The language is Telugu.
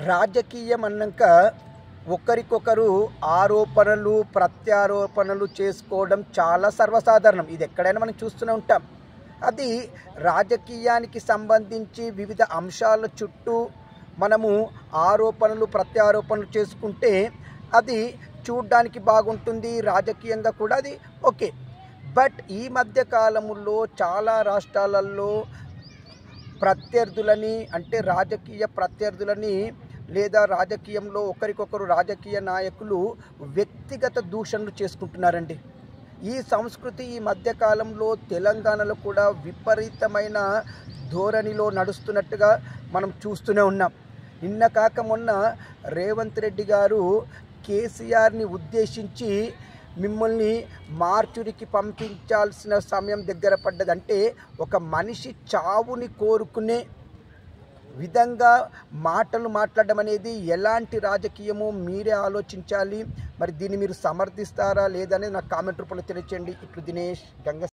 రాజకీయం అన్నాక ఒకరికొకరు ఆరోపణలు ప్రత్యారోపణలు చేసుకోవడం చాలా సర్వసాధారణం. ఇది ఎక్కడైనా మనం చూస్తూనే ఉంటాం. అది రాజకీయానికి సంబంధించి వివిధ అంశాల చుట్టూ మనము ఆరోపణలు ప్రత్యారోపణలు చేసుకుంటే అది చూడ్డానికి బాగుంటుంది, రాజకీయంగా కూడా అది ఓకే. బట్ ఈ మధ్య కాలంలో చాలా రాష్ట్రాలలో ప్రత్యర్థులని అంటే రాజకీయ ప్రత్యర్థులని లేదా రాజకీయంలో ఒకరికొకరు రాజకీయ నాయకులు వ్యక్తిగత దూషణలు చేసుకుంటున్నారండి. ఈ సంస్కృతి ఈ మధ్యకాలంలో తెలంగాణలో కూడా విపరీతమైన ధోరణిలో నడుస్తున్నట్టుగా మనం చూస్తూనే ఉన్నాం. నిన్న కాక మొన్న రేవంత్ రెడ్డి గారు కేసీఆర్ని ఉద్దేశించి మిమ్మల్ని మార్చురికి పంపించాల్సిన సమయం దగ్గర పడ్డదంటే ఒక మనిషి చావుని కోరుకునే విధంగా మాటలు మాట్లాడడం అనేది ఎలాంటి రాజకీయమో మీరే ఆలోచించాలి. మరి దీన్ని మీరు సమర్థిస్తారా లేదనేది నాకు కామెంట్ రూపంలో తెలియచేయండి. ఇట్లు దినేష్ గంగ.